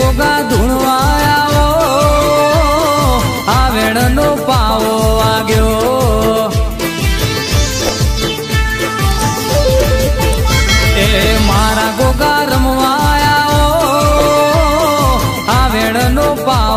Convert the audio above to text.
Goga धुणवायाओ आवेण no पावो आग्यो ए मारा Goga रमवायाओ आवेण no पावो